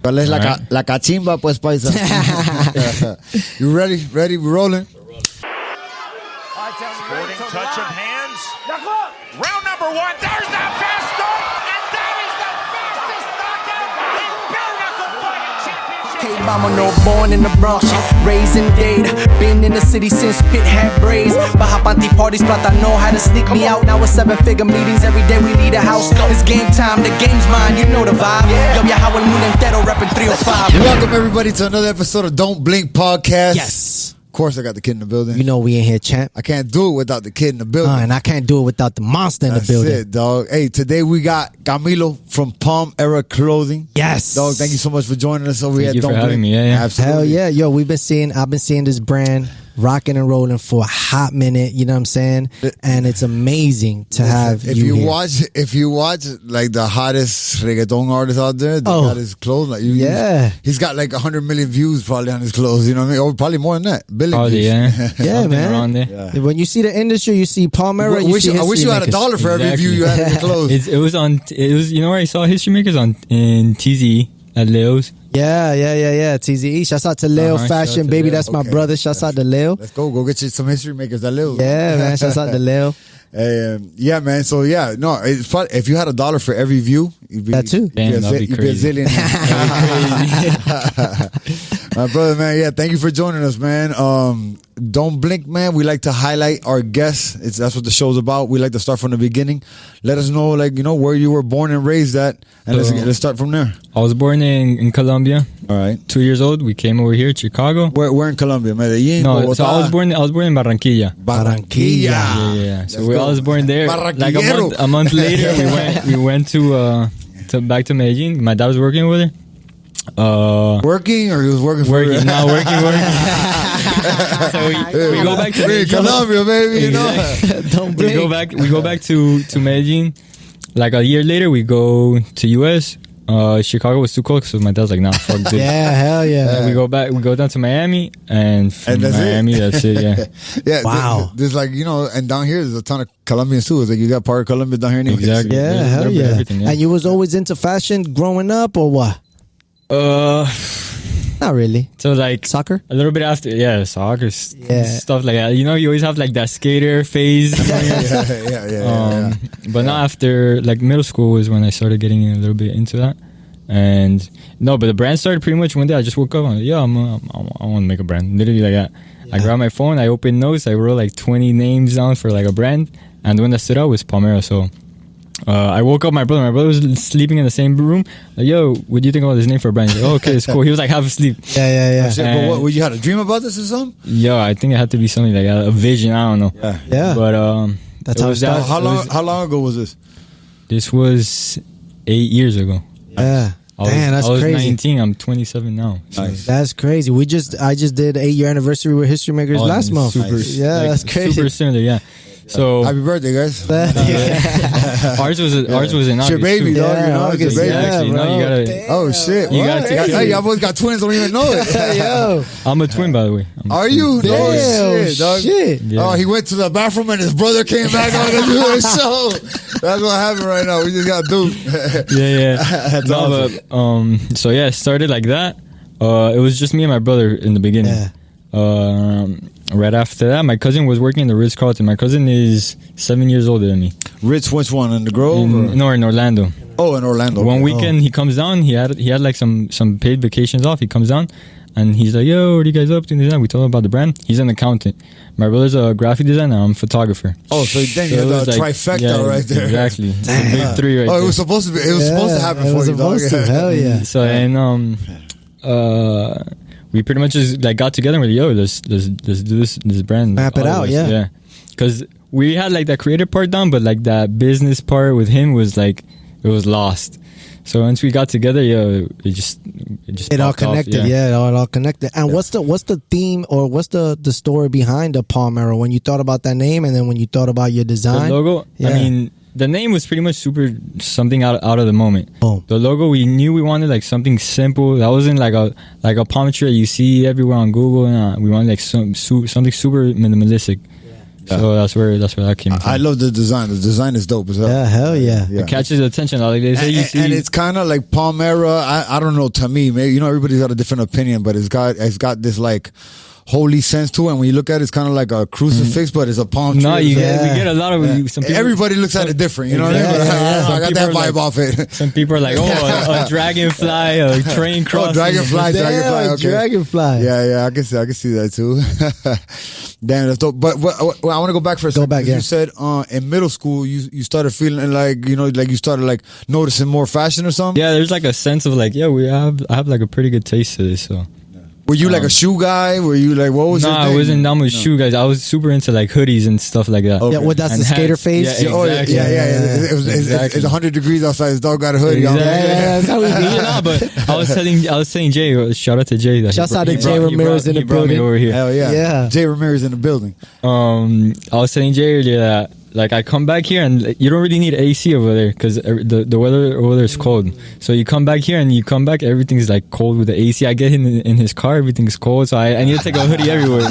¿Cuál es la cachimba, pues, paisa? You ready? Ready? We're rolling. Sporting touch of hands. Round number 1. There's that fast start, and that is the fastest knockout in bare knuckle fighting championship. Hey, mama, no born in the Bronx, raised in Dade. Been in the city since Pit had braids. Bahapanti parties, but I know how to sneak me out. Now it's 7-figure meetings every day. We need a house. It's game time. The game's mine. You know the vibe. Yo, viajado el mundo entero, repping 305. Welcome everybody to another episode of Don't Blink Podcast. Yes. Of course, I got the kid in the building. You know we in here, champ. I can't do it without the kid in the building. And I can't do it without the monster in the building. That's it, dog. Hey, today we got Camilo from PalmEra Clothing. Yes. Dog, thank you so much for joining us over here. Thank you for having me. Yeah. Absolutely. Hell yeah. Yo, I've been seeing this brand rocking and rolling for a hot minute, you know what I'm saying? And it's amazing to have if you you here. If you watch like the hottest reggaeton artists out there, they got his clothes. Like he's got like 100 million views probably on his clothes, you know what I mean? Or probably more than that. Billion views. Yeah. Yeah, man. Around there. Yeah. When you see the industry, you see Palmera. I wish you had $1 for every view you had in your clothes. It was you know where I saw History Makers in TZE at Leo's. Yeah. TZE. Shouts out to Leo Fashion, to baby. Leo. That's my brother. Shouts out to Leo. Let's go get you some History Makers that Leo. Yeah, man. Shouts out to Leo. Yeah, man. So yeah, no, it's probably, if you had $1 for every view, you'd be, That too. Damn, that'd be you'd crazy. be a zillionaire. My brother, man. Yeah, thank you for joining us, man. Don't blink, man. We like to highlight our guests. That's what the show's about. We like to start from the beginning. Let us know, where you were born and raised at, and let's start from there. I was born in Columbia. All right. 2 years old. We came over here to Chicago. Where in Colombia? Medellin? No, Bogotá? so I was born in Barranquilla. Barranquilla. Yeah. So Let's I was born there. Like a month later, we went to back to Medellin. My dad was working over there. Working, or he was working for Working. So we go back to Medellin. Colombia, baby. You know. Don't blink. We go back to Medellin. Like a year later, we go to US. Chicago was too cold, so my dad's like, nah, fuck this. Yeah, hell yeah. We go down to Miami, and from Miami, that's it, yeah. Yeah, wow. There's and down here, there's a ton of Colombians too. It's like you got part of Colombia down here anyway. Exactly. Yeah, There's a hell little bit of yeah. everything, yeah. And you was always into fashion growing up, or what? Not really. So like Soccer? a little bit after, soccer, Yeah. stuff like that. You know, you always have like that skater phase. Yeah. But not after like middle school was when I started getting a little bit into that. And but the brand started pretty much one day. I just woke up and I want to make a brand, literally like that. Yeah. I grabbed my phone, I opened notes, I wrote like 20 names down for like a brand, and the one that stood out was Palmera. So I woke up my brother was sleeping in the same room. Like, yo, what do you think about this name for a brand? He's like, oh, okay, it's cool. He was like half asleep. Yeah. But what, you had a dream about this or something? Yo, I think it had to be something like a vision. I don't know. Yeah. But that's how it started. How long ago was this? This was 8 years ago. Yeah. That's I was crazy. 19. I'm 27 now. So. Nice. That's crazy. I just did 8-year anniversary with History Makers last month. That's crazy. Super similar, yeah. So happy birthday, guys! ours was in August. Your baby, too. dog. You know, August, it's your baby. Actually, no, you gotta. Damn. Oh shit! You gotta take Hey, y'all both got twins. Don't even know it. Yo. I'm a twin, by the way. Are you? Damn, Oh shit, dog. shit. Yeah. Oh, he went to the bathroom and his brother came back on to do a show. That's what happened right now. We just got duped. Yeah. That's awesome. But so yeah, it started like that. It was just me and my brother in the beginning. Yeah. Right after that, my cousin was working in the Ritz-Carlton. My cousin is 7 years older than me. Ritz, which one? In the Grove? In Orlando. Oh, in Orlando. One weekend he comes down. He had like some paid vacations off. He comes down and he's like, "Yo, what are you guys up to?" We told him about the brand. He's an accountant. My brother's a graphic designer. I'm a photographer. Oh, so then you it had was the trifecta right there. Exactly. The big three right there. It was supposed to be. It was supposed to happen for you, dog. Hell yeah. So and we pretty much just like got together and we're like, yo, let's do this brand. Map it out, yeah. Because we had like that creative part down, but like that business part with him was like it was lost. So once we got together, it all connected. Off, it all connected. And what's the theme or what's the story behind the Palmera when you thought about that name and then when you thought about your design? The logo. Yeah. I mean, the name was pretty much something out of the moment. Boom. The logo, we knew we wanted like something simple. That wasn't like a palm tree you see everywhere on Google. We wanted like something super minimalistic. So that's where that came from. I love the design. The design is dope as hell. Yeah, hell yeah. It catches attention. Like they say, And it's kind of like Palmera. I don't know. To me, maybe everybody's got a different opinion, but it's got this like holy sense to it. And when you look at it, it's kind of like a crucifix, but it's a palm tree. No, we get a lot of some people. Everybody looks at it different. You know what I mean? I got that vibe off it. Some people are like, a dragonfly, a train crossing. Dragonfly. Okay. Dragonfly. Yeah, I can see that too. Damn, that's dope. But I want to go back for a second. back, yeah. You said in middle school you started feeling like you started like noticing more fashion or something. Yeah, there's like a sense of like, I have like a pretty good taste to this. So. Were you like a shoe guy? Were you like, what was your thing? I wasn't down with shoe guys. I was super into like hoodies and stuff like that. Okay. Yeah, that's and the skater phase. Yeah, exactly. It's 100 degrees outside. His dog got a hoodie on. Exactly. Yeah, that's how we do it. No, but I was telling Jay, shout out to Jay. Shouts out to Jay Ramirez in the He brought me building. over here. Hell yeah. Yeah. Jay Ramirez in the building. I was telling Jay earlier that like I come back here and you don't really need AC over there because the weather over there is cold. So you come back here and everything's like cold with the AC. I get in his car, everything's cold. So I need to take a hoodie everywhere.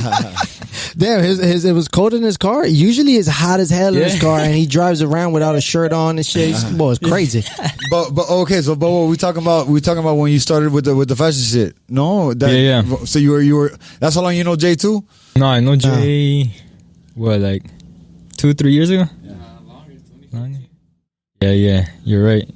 Damn, it was cold in his car. Usually it's hot as hell in his car, and he drives around without a shirt on and shit. Boy, it's crazy. But okay, so what we talking about when you started with the fashion shit. No, yeah. So you were. That's how long you know Jay too? No, I know Jay. What, like 2-3 years ago? Longer. Yeah, you're right.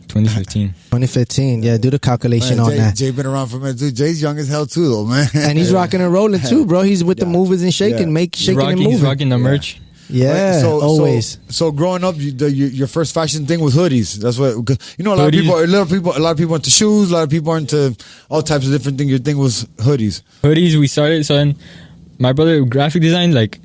2015. 2015. Yeah, do the calculation on that. Jay been around for a minute too. Jay's young as hell too, though, man. And he's rocking and rolling too, bro. He's with the movers and shaking, shaking and moving. He's rocking the merch. Yeah, always. So growing up, your first fashion thing was hoodies. That's what a lot of people into shoes. A lot of people are into all types of different things. Your thing was hoodies. Hoodies. We started. So then, my brother graphic design. Like,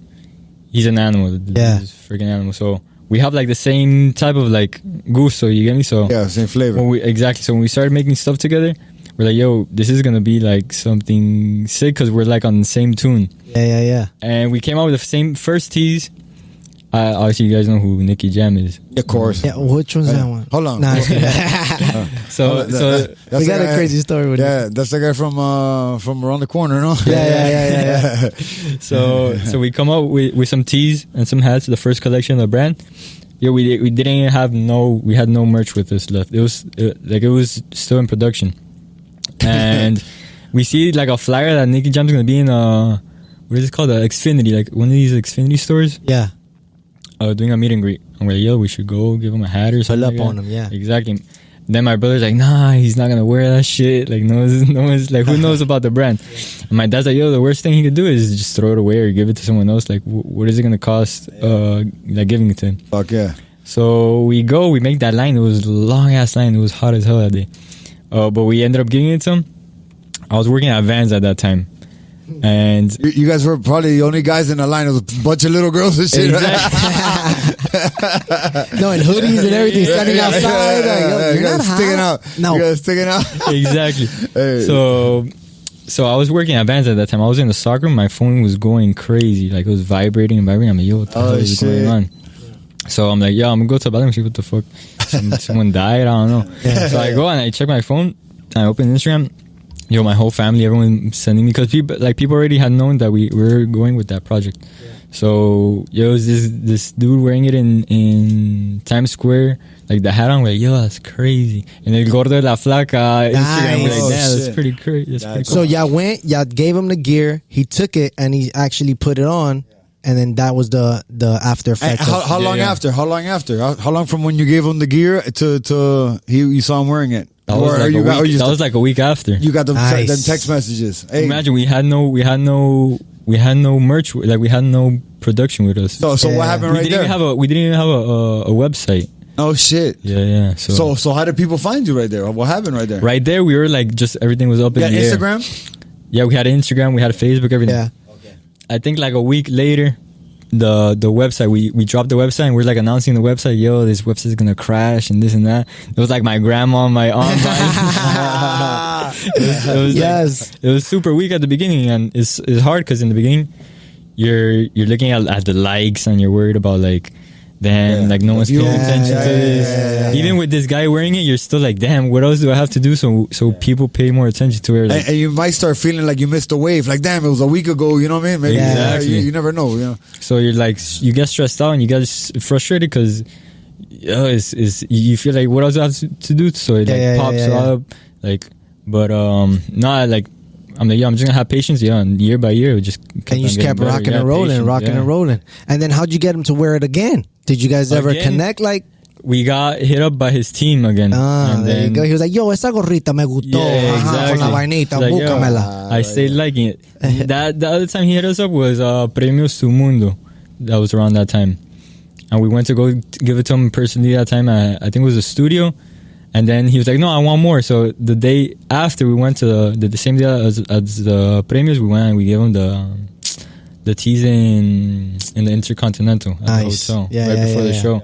he's an animal. Yeah, he's a freaking animal. So we have like the same type of like gusto. You get me? So yeah, same flavor. Exactly. So when we started making stuff together, we're like, yo, this is gonna be like something sick because we're like on the same tune. Yeah. And we came out with the same first tees. Obviously, you guys know who Nicky Jam is. Of course. Yeah, which one's that one? Hold on. Nah, so we got a crazy story with it. That's the guy from around the corner, no? Yeah. So we come out with some tees and some hats. The first collection of the brand. Yeah, we had no merch with us left. It was still in production, and we see like a flyer that Nicky Jam's gonna be in what is it called? Xfinity, like one of these Xfinity stores. Yeah. Doing a meet and greet. I'm like, yo, we should go give him a hat or something. Pull up on him, yeah. Exactly. Then my brother's like, nah, he's not gonna wear that shit. Like, no one's like, who knows about the brand? And my dad's like, yo, the worst thing he could do is just throw it away or give it to someone else. Like, what is it gonna cost? Like giving it to him. Fuck yeah. So we make that line. It was a long ass line. It was hot as hell that day. But we ended up giving it to him. I was working at Vans at that time. And you guys were probably the only guys in the line. It was a bunch of little girls and shit. No, and hoodies and everything, standing outside. You're not sticking out. No, you guys sticking out. Exactly. Hey. So I was working at Vans at that time. I was in the stock room. My phone was going crazy. Like, it was vibrating. I'm like, yo, what the hell is going on? So I'm like, yo, I'm gonna go to the bathroom and see what the fuck. Someone died. I don't know. Yeah. So I go and I check my phone. I open Instagram. Yo, my whole family, everyone sending me, because people already had known that we were going with that project. Yeah. So yo, this dude wearing it in Times Square, like the hat on, like, yo, that's crazy. And then Gordo de la Flaca Instagram, we're like, damn, that's pretty crazy. That's pretty cool. So y'all gave him the gear, he took it and he actually put it on. And then that was the after effects. How long after? How long from when you gave him the gear to you saw him wearing it? That was like a week after. You got them text messages. Hey. Imagine we had no merch, like we had no production with us. So what happened right there? We didn't even have a website. Oh shit. Yeah. So how did people find you right there? What happened right there? Right there, we were like, just everything was up in the air. Instagram? Yeah, we had Instagram, we had Facebook, everything. Yeah. I think like a week later, the website, we dropped the website and we're like announcing the website, yo, this website is gonna crash and this and that. It was like my grandma, my aunt. It was super weak at the beginning, and it's hard because in the beginning you're looking at the likes and you're worried about like damn, like no one's paying attention to this. Yeah. Even with this guy wearing it, you're still like, damn, what else do I have to do so people pay more attention to it? Like, And you might start feeling like you missed a wave. Like, damn, it was a week ago. You know what I mean? Maybe Exactly. you never know. You know. so you're like, you get stressed out and you get frustrated because you feel like, what else do I have to do? So it pops up. Like, but not like. I'm like, I'm just gonna have patience, and year by year, it just kept And you just kept rocking and rolling, and rolling. And then how'd you get him to wear it again? Did you guys ever connect? Like, we got hit up by his team again. And there you go. He was like, yo, esa gorrita me gustó. Yeah, exactly. Con la vainita, Like, búscamela. I stayed liking it. The other time he hit us up was Premios Tu Mundo. That was around that time. And we went to go give it to him personally that time. I think it was a studio. And then he was like, no, I want more. So the day after we went to the same day as the premios, we went and we gave him the teas in the Intercontinental at the hotel right before the show.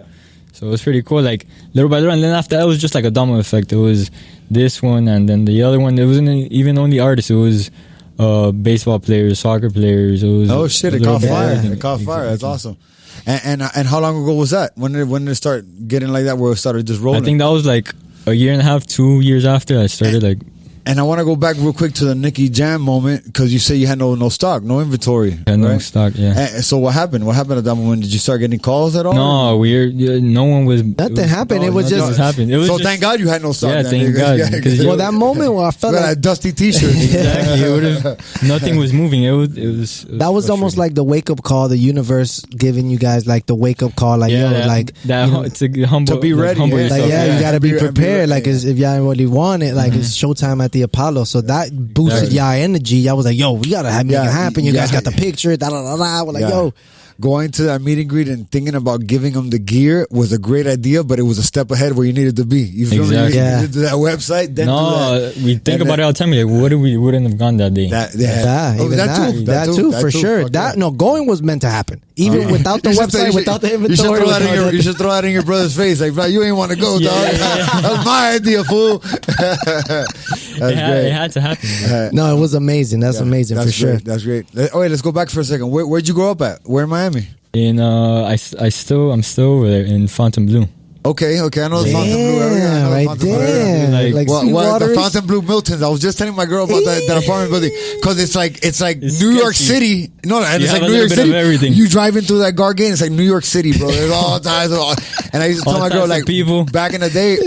So it was pretty cool, like little by little. And then after that, it was just like a domino effect. It was this one and then the other one. It wasn't even only artists. It was baseball players, soccer players. It was It caught fire. It caught fire. That's awesome. And how long ago was that? When did it start getting like that where it started just rolling? I think that was like a year and a half, 2 years after I started like. And I want to go back real quick to the Nicky Jam moment because you say you had no stock, no inventory. Had no stock, yeah. And so what happened? What happened at that moment? Did you start getting calls at all? No, no one was. Nothing happened. It was just happened. It was so just, thank God you had no stock. Yeah, thank God. Well, that moment where I felt like that dusty T-shirt. Exactly. It would have. Nothing was moving. It was that was almost like the wake up call. The universe giving you guys like the wake up call. Like it's a humble to be ready. Humble like yourself, you got to be prepared. Like if y'all really want it, like it's showtime at the Apollo. So that boosted y'all energy. Y'all was like, yo, we gotta make it happen. You guys got the picture. Da da da da. We're like, yo. Going to that meet and greet and thinking about giving them the gear was a great idea, but it was a step ahead where you needed to be. You feel me? You needed to do that website. Then we think about it all the time. Like, what if we wouldn't have gone that day? That too, for sure. Going was meant to happen. Even without the website, without the inventory. You should throw that in your brother's face. Like, bro, you ain't want to go, dog. That's my idea, fool. It had to happen. No, it was amazing. That's amazing for sure. That's great. Oh, wait, let's go back for a second. Where'd you grow up at? Where in Miami? I'm still over there in Fontainebleau. Okay, I know the Fontainebleau area. Right there. Like the Fontainebleau Miltons. I was just telling my girl about that apartment building because it's like New York City. No, and it's like New York City. Everything. You drive into that Gargane, it's like New York City, bro. There's all types of, and I used to tell my girl like people. Back in the day,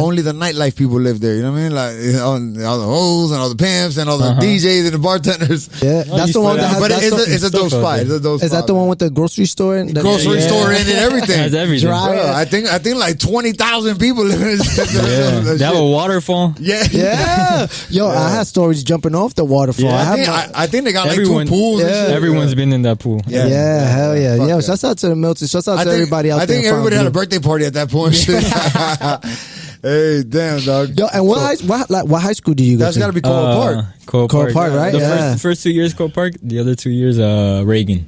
only the nightlife people lived there. You know what I mean? Like all the hoes and all the pimps and all the DJs and the bartenders. Yeah, that's the one that has. But it's a dope spot. Is that the one with the grocery store? Grocery store in it, everything. It has everything. I think like 20,000 people live in it. They have a waterfall. Yeah. Yo, I had stories jumping off the waterfall. I think they got like 2 pools. Everyone's been in that pool. Yeah, hell yeah. Yeah, shouts out to the Milton. Shouts out to everybody out there. I think everybody had a birthday party at that point. Hey, damn, dog. Yo, and what high school do you go to? That's got to be Coral Park. Coral Park, right? The first 2 years, Coral Park. The other 2 years, Reagan.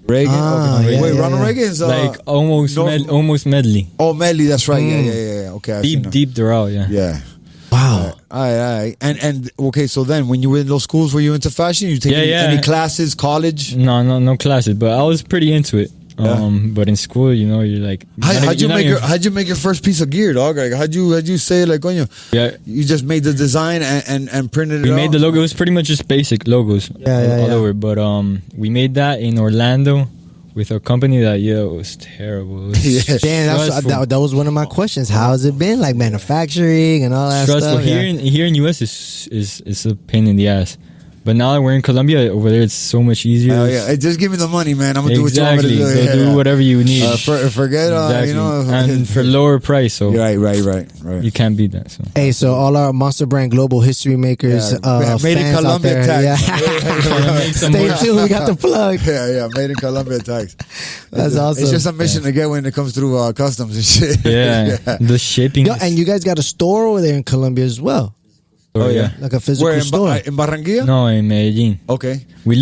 Okay. Wait, Ronald Reagan's like almost Medley. Oh, Medley, that's right. Yeah. Okay, deep Doral, yeah. Wow. All right. And okay, so then when you were in those schools, were you into fashion? You taking any classes, college? No classes, but I was pretty into it. But in school, you're like, how'd you make your first piece of gear, dog? Like, how'd you say, like, you just made the design and printed it out? We made the logo. It was pretty much just basic logos all over. But we made that in Orlando with a company that it was terrible. It was Damn, that was one of my questions. How has it been, like manufacturing and all that stressful. stuff? Here in US is a pain in the ass. But now that we're in Columbia, over there it's so much easier. Oh yeah, just give me the money, man. I'm gonna do what you want me to do. Go do whatever you need. Forget, and for lower price. So right. You can't beat that. So. Hey, so all our Monster Brand Global History Makers, made in Columbia tax. Stay tuned. We got the plug. Yeah, made in Columbia tax. That's awesome. It's just a mission to get when it comes through customs and shit. Yeah, the shipping. And you guys got a store over there in Columbia as well. Oh yeah, Like a physical Where, store. in Barranquilla? No, in Medellin. Okay. We're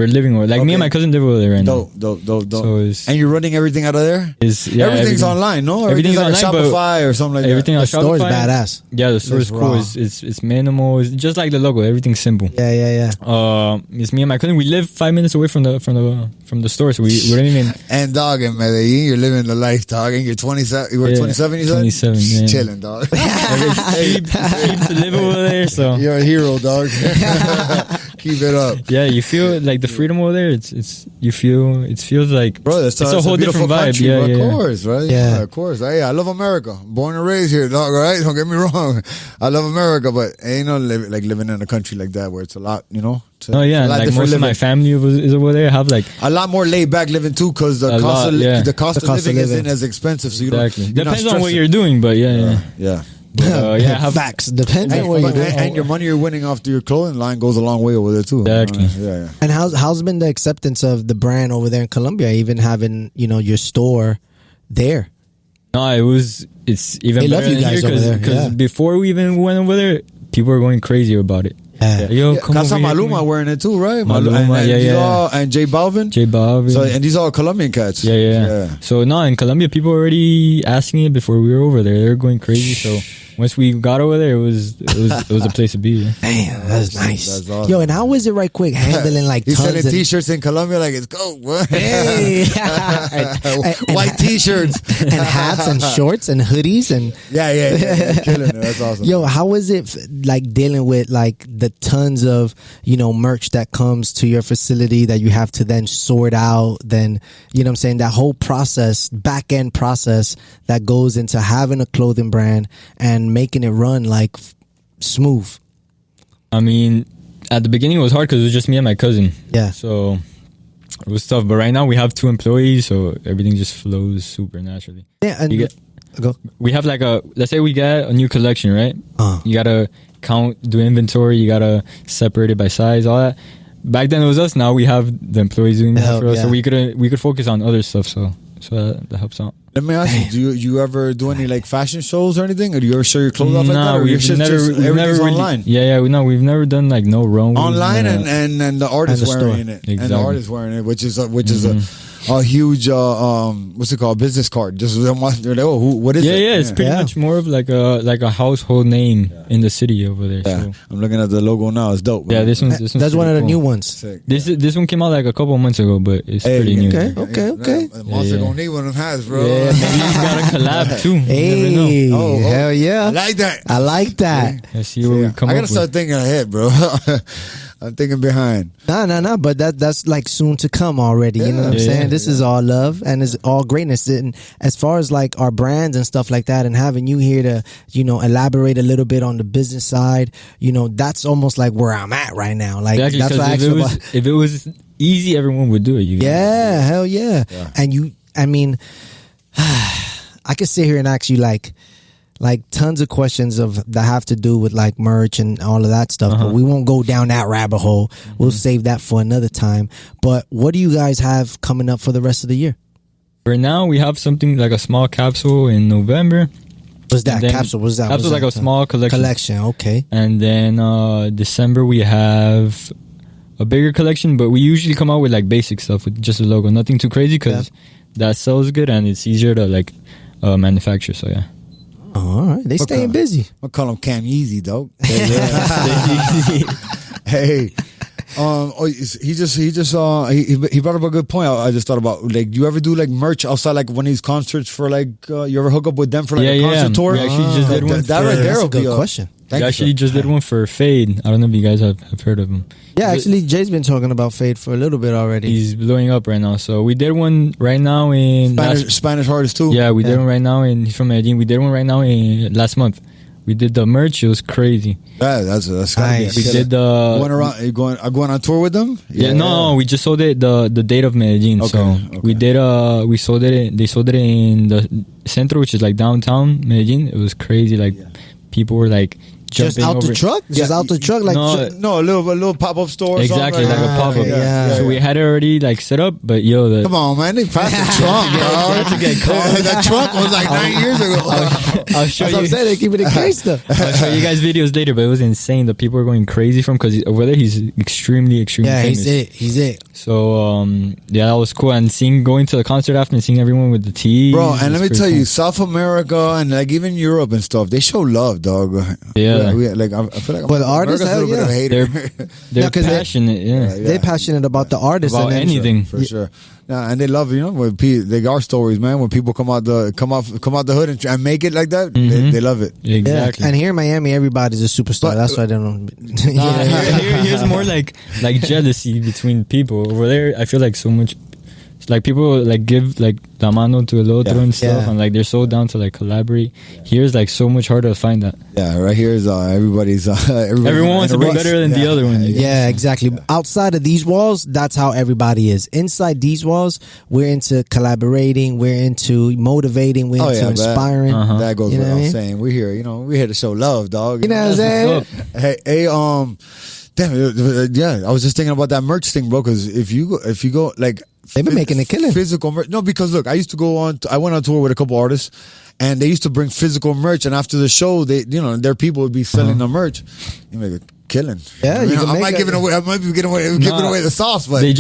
living over. Like me and my cousin live over there right now. Dope. So it's- and you're running everything out of there? Everything's online, no? Everything's like online, a Shopify or something like everything that. on The store is Shopify. badass. Yeah, the store is It's cool. raw. It's minimal. It's just like the logo. Everything's simple. Yeah. It's me and my cousin. We live 5 minutes away from the store, so we don't even. And dog, in Medellin, you're living the life, dog. And you're 27. You were Yeah, 27, you said? 27, yeah. Chilling, dog. It's cheap to live over there, so You're a hero, dog. Keep it up. yeah, you feel like the freedom over there. It feels like Bro, it's a whole beautiful different vibe. country, Yeah, bro. yeah. Of course, right? Yeah. Of course. Hey, I love America. Born and raised here, dog, right? Don't get me wrong. I love America, but ain't no living in a country like that where it's a lot, you know? Oh yeah, it's a lot like different most of my living. family is over there. I have like A lot more laid back living too, because the A cost lot, of yeah. the cost The of cost of living isn't living. as expensive. So you exactly don't. You're not depends on what stressing. you're doing, but yeah. Yeah. I have Facts. Depends And, on what you do. and your money you're winning off your clothing line goes a long way over there too. Exactly. Yeah. And how's been the acceptance of the brand over there in Colombia? Even having your store there. No, it's even They love better you than guys here over there, because yeah. before we even went over there, people were going crazy about it. Yeah. Yo, come Casa over here, Maluma come here. wearing it too, right? Maluma, and yeah, these yeah. all- and J Balvin. J Balvin. So and these are all Colombian cats. Yeah. So no, in Colombia, people were already asking it before we were over there. They were going crazy. So once we got over there, it was a place to be. Yeah. Damn, that's nice. That's awesome. Yo, and how is it right quick handling like He's tons selling of T-shirts in Colombia like it's gold. What? Hey. White T-shirts and hats and shorts and hoodies and Yeah. Killing it. That's awesome. yo, how is it like dealing with like the tons of merch that comes to your facility that you have to then sort out? Then what I'm saying, that whole process, back end process that goes into having a clothing brand and making it run like smooth. I mean, at the beginning it was hard because it was just me and my cousin. Yeah. So it was tough. But right now we have 2 employees, so everything just flows super naturally. Yeah, and You go. We have let's say we get a new collection, right? You gotta do inventory, you gotta separate it by size, all that. Back then it was us. Now we have the employees doing that for us, so we could focus on other stuff. So that helps out. Let me ask you: Do you ever do any like fashion shows or anything? Or do you ever show your clothes off like that? Or your shit's everything's online? We've never done like no runways. Online and the artist And the wearing store. it, and the Exactly. artist wearing it, which is a huge what's it called, business card. Just they're like, oh, what is it? Yeah, it's pretty much more of like a household name in the city over there. Yeah. So. I'm looking at the logo now. It's dope. Yeah, man. this one's That's pretty one of the cool. new ones. Sick. This one came out like a couple of months ago, but it's pretty new. Okay. The Monster Yeah. gonna need one of them hats, bro. Yeah, maybe you got a collab too. You never know. Hey, Oh, hell yeah. I like that. I like that. Let's see what we come I up gotta with. start thinking ahead, bro. I'm thinking behind. Nah, but that's like soon to come already. You know what I'm Yeah. saying? This is all love and it's all greatness. And as far as like our brands and stuff like that, and having you here to, elaborate a little bit on the business side, that's almost like where I'm at right now. Like Exactly, that's 'cause what I if actually it was easy, everyone would do it. Yeah, hell yeah. And I mean, I could sit here and ask you like tons of questions that have to do with like merch and all of that stuff, but we won't go down that rabbit hole. We'll save that for another time. But what do you guys have coming up for the rest of the year? For now, we have something like a small capsule in November. What's that And then- capsule? What's that? Capsule What's like that? a small collection. Collection, okay. And then December we have a bigger collection, but we usually come out with like basic stuff with just a logo, nothing too crazy because that sells good and it's easier to like manufacture. So yeah. Oh, all right, they staying busy. I'll call him Cam Yeezy, dog. Hey, he brought up a good point. I just thought about like, do you ever do like merch outside like one of these concerts for like you ever hook up with them for like a concert tour? We actually just did one. That right there That's will a good be question. We actually just did one for Fade. I don't know if you guys have heard of him. Yeah, actually, Jay's been talking about Fade for a little bit already. He's blowing up right now. So we did one right now in Spanish artist too. Yeah, we did one right now he's from Medellin. We did one right now in last month. We did the merch. It was crazy. Yeah, that's gotta be a Nice. We killer. did the Going around, going on tour with them. no, we just sold it the date of Medellin. Okay, So okay. we did we sold it. They sold it in the Centro, which is like downtown Medellin. It was crazy. Like people were like Just jumping out over. the truck? Just out the truck? Like, No, No, a little pop-up store. Or exactly, something like a pop-up. yeah. So we had it already like set up, but yo, Come on, man. They passed the trunk, bro. to get caught. That trunk was like 9 years ago. I'll show that's what I'm you. saying. They keep it in gangster. I'll show you guys videos later, but it was insane. The people were going crazy from because over there he's extremely Yeah, famous. he's it. So yeah, that was cool. And going to the concert after and seeing everyone with the tea, Bro, and let me tell you, South America and like even Europe and stuff, they show love, dog. Yeah. Like I feel like But the artists, America's a little bit of a hater. they're 'cause they- passionate. Yeah. They're passionate about the artists About and then- anything. for sure. Yeah, and they love when they got stories, man. When people come out the hood and make it like that, they love it. Yeah. Exactly. And here in Miami, everybody's a superstar. But- That's why they don't. Here's more like jealousy between people. Over there, I feel like so much. Like people like give like la mano to el otro and stuff, Yeah. and like they're so down to like collaborate. Here's like so much harder to find that. Yeah, right here is everybody's. Everyone wants to be better than the other one. Yeah, exactly. Outside of these walls, that's how everybody is. Inside these walls, we're into collaborating, we're into motivating, we're into inspiring. That goes You know without what I mean? saying. We're here, we're here to show love, dog. You know what I'm saying? Hey, damn, yeah. I was just thinking about that merch thing, bro. Because if you go like, They've been making a killing. Physical merch. No, because look, I used to go on. I went on tour with a couple artists, and they used to bring physical merch. And after the show, their people would be selling the merch. You make a killing. Yeah, I you can might make giving away. I might be giving away the sauce, but They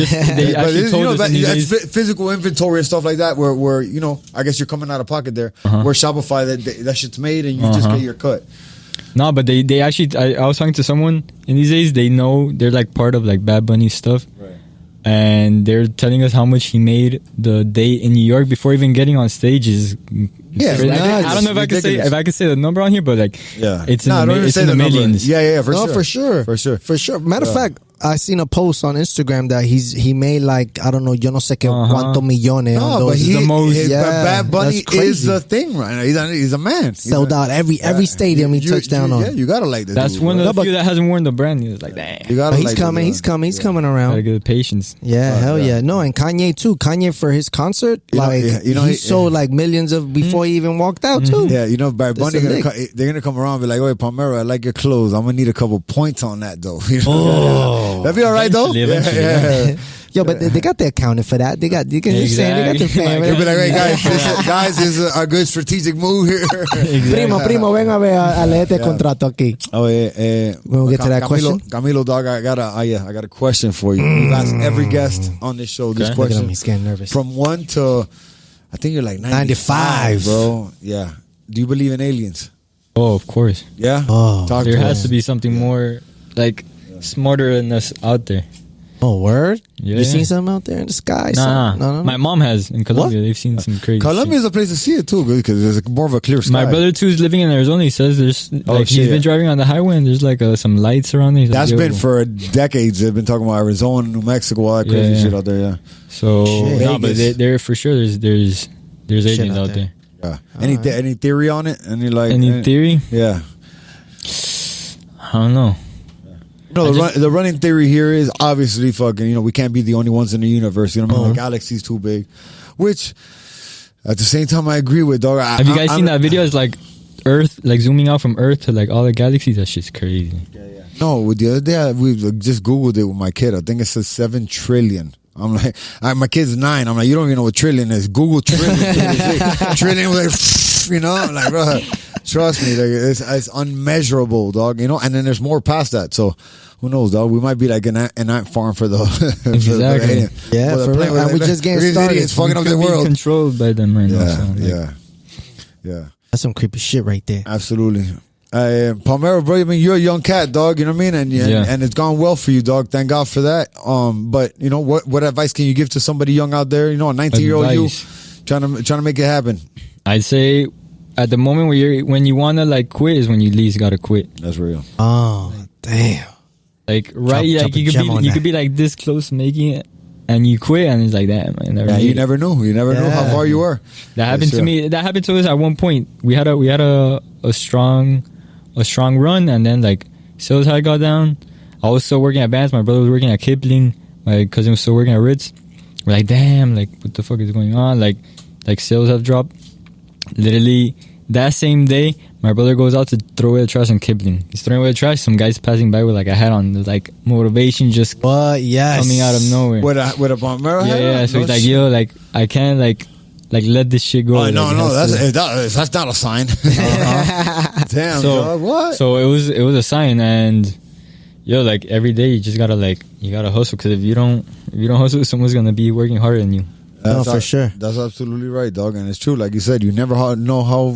actually told us in these that's days- physical inventory and stuff like that. Where I guess you're coming out of pocket there. Where Shopify that shit's made, and you just get your cut. No, but they actually. I was talking to someone in these days. They know they're like part of like Bad Bunny stuff. Right. And they're telling us how much he made the day in New York before even getting on stage. Is Yeah, crazy. nuts. I don't know if Ridiculous. I can say the number on here, but like it's in don't say the number. millions. Yeah, No, for sure. for sure. Matter of fact, I seen a post on Instagram that he made like, I don't know, yo no sé qué cuánto millones. on No, but those. Bad Bunny that's crazy. is the thing right now. He's a man. Sold out every stadium he touched down on. Yeah, you gotta like this. That's dude, one bro. of the few that hasn't worn the brand. He was like, damn. You gotta But like he's coming. He's coming Gotta around. get the patience. Yeah, hell yeah. No, and Kanye too. Kanye for his concert, he sold like millions of before he even walked out too. Yeah, Bad Bunny That's a they're gonna come around and be like, "Wait, Palmera, I like your clothes. I'm gonna need a couple points on that though." That'd be all right though. Eventually. Yeah. Yo, but they got the accounting for that. They got you can just saying they got the fan. They'll be like, "Hey guys, this is a good strategic move here." Primo, ven a ver a leer este contrato aquí. Oh yeah, We'll get to that question. Camilo, dog, I got a question for you. We've asked every guest on this show this Okay. Look at him, question he's getting nervous. from 1 to, I think you're like 95, bro. Yeah. Do you believe in aliens? Oh, of course. Yeah. Oh. Talk There to has us. to be something more like smarter than us out there. Oh, word? Yeah. You seen something out there in the sky? Nah. No. My mom has in Columbia. They've seen some crazy. Columbia is shit. a place to see it too, because there's more of a clear sky. My brother too is living in Arizona. He says there's like shit, he's been driving on the highway and there's like some lights around there. He's That's like, been yo. for decades. They've been talking about Arizona, New Mexico, all that crazy Yeah. shit out there. Yeah. So Shit. no, but Vegas. there for sure there's aliens out out there. there. Yeah. Any theory on it? Any theory? Yeah. I don't know. No, the running theory here is obviously fucking, we can't be the only ones in the universe. You know what I mean? The galaxy's too big. Which, at the same time, I agree with, dog. Have you guys seen that video? It's like Earth, like zooming out from Earth to like all the galaxies. That shit's crazy. No, the other day, we just Googled it with my kid. I think it says 7 trillion. I'm like, my kid's 9. I'm like, you don't even know what trillion is. Google trillion. Trillion was like, like, bro, trust me, like, it's unmeasurable, dog. And then there's more past that. So who knows, dog? We might be like an ant farm for the Exactly. Yeah, for real. And we just getting started. It's fucking up the Could be world. controlled by them right now. So, like, Yeah. That's some creepy shit right there. Absolutely. Palmera, bro, I mean, you're a young cat, dog. You know what I mean? And it's gone well for you, dog. Thank God for that. But what advice can you give to somebody young out there? A 19-year-old you trying to make it happen. I'd say at the moment when you wanna like quit is when you least gotta quit. That's real. Oh, damn. Like right, Drop like a gem on you that. could be like this close to making it, and you quit, and it's like that. Man, You never knew. You never knew how far you were. That happened to me. That happened to us at one point. We had a strong run, and then like sales had got down. I was still working at Vans. My brother was working at Kipling. My cousin was still working at Ritz. We're like, damn, like what the fuck is going on? Like sales have dropped. Literally that same day, My brother goes out to throw away the trash in Kipling. He's throwing away the trash. Some guy's passing by with like a hat on. There's like motivation just Yes. coming out of nowhere. With a Palmera? Yeah. So he's like, yo, like I can't like let this shit go. Oh, Like, no, it has that's not a sign. Damn, So dog, what? So it was a sign, and yo, like every day you just gotta hustle, because if you don't hustle, someone's gonna be working harder than you. No, for sure. That's absolutely right, dog, and it's true. Like you said, you never know how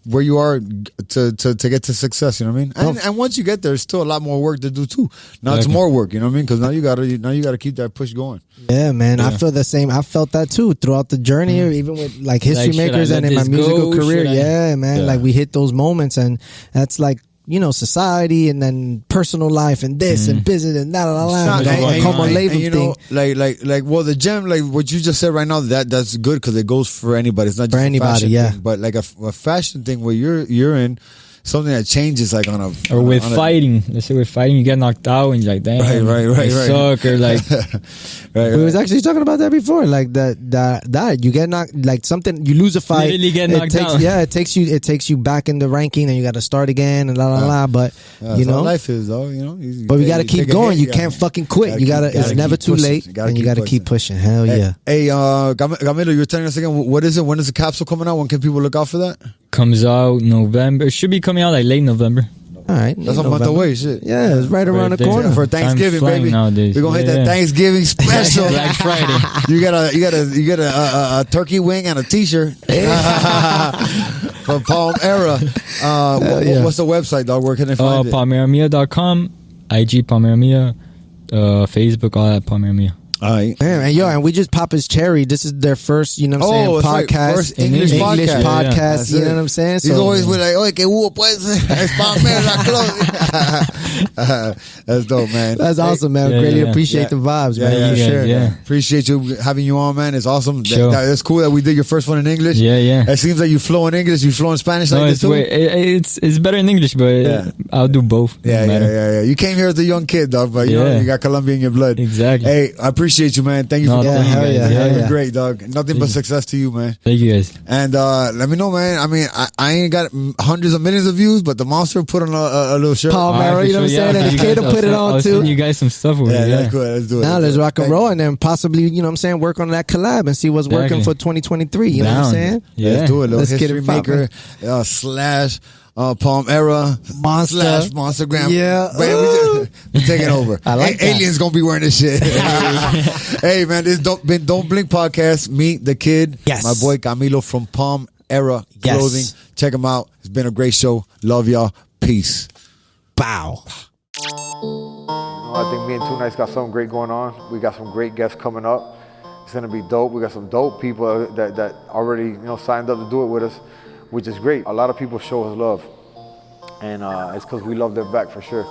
where you are to get to success. You know what I mean? And once you get there, there's still a lot more work to do too. Now it's more work. You know what I mean? Because now you gotta keep that push going. Yeah, man. Yeah. I feel the same. I felt that too throughout the journey, even with like History Like, should Makers I and let in my this musical go? career. Should I? Yeah, man. Yeah. Like we hit those moments, and that's like, you know, society and then personal life and this and business and that. You know, like well, the gem, like what you just said right now, that's good because it goes for anybody. It's not just For a anybody, fashion yeah. thing, but like a fashion thing where you're in something that changes like on a Or with fighting, let's say with fighting, you get knocked out and you're like, damn, right. suck, or like, We was actually talking about that before, like that you get knocked, like something, you lose a fight, Literally get knocked down. Yeah, it takes you back in the ranking, and you got to start again and la. But that's you know, how life is, though. You know, but we got to keep going. You can't fucking quit. You gotta. It's never too late, and you got to keep pushing. Hell yeah. Hey, Camilo, you're telling us again. What is it? When is the capsule coming out? When can people look out for that? comes out November. It should be coming out like late November. All right, that's a month away. Shit. Yeah, it's right around the corner for Thanksgiving, baby. Nowadays. We're gonna hit that Thanksgiving special. Black Friday. You get a turkey wing and a T-shirt from Palmera. What's the website, dog? Where can they find it? PalmEraMia.com, IG PalmEraMia, Facebook, all that PalmEraMia. All right. And we just pop his cherry. This is their first, you know what I'm saying, podcast. Right. First English podcast. Yeah. You know what I'm saying? He's always with like, oye, que hubo pues, es Palmera Club. That's dope, man. That's awesome, man. Greatly appreciate the vibes, man. For sure. Yeah. Appreciate you having you on, man. It's awesome. Sure. It's cool that we did your first one in English. Yeah. It seems like you flow in English. You flow in Spanish No, like it's this too. it's better in English, but I'll do both. Yeah. You came here as a young kid, dog, but you know, you got Columbia in your blood. Exactly. Hey, I appreciate you, man. Thank you for coming. hell yeah. You're great, dog. Nothing but success to you, man. Thank you, guys. And let me know, man. I mean, I ain't got hundreds of millions of views, but the Monster put on a little shirt. Palmera, you know what I'm saying? And the kid will put it on I'll too. send you guys some stuff with it. That's good. Let's do it. Now let's rock and roll, and then possibly, you know what I'm saying, work on that collab and see what's working for 2023. You know what I'm saying? Yeah. Let's do it. Let's get History it poppin'. Maker slash Palmera Monster. slash Monstergram. Yeah. Man, we're taking over. I like that. Aliens gonna be wearing this shit. Hey, man, this been Don't Blink podcast. Meet the kid. Yes. My boy Camilo from Palmera Clothing. Check him out. It's been a great show. Love y'all. Peace. Bow. I think me and Two Nights got something great going on. We got some great guests coming up. It's gonna be dope. We got some dope people that already signed up to do it with us, which is great. A lot of people show us love, and it's because we love them back for sure.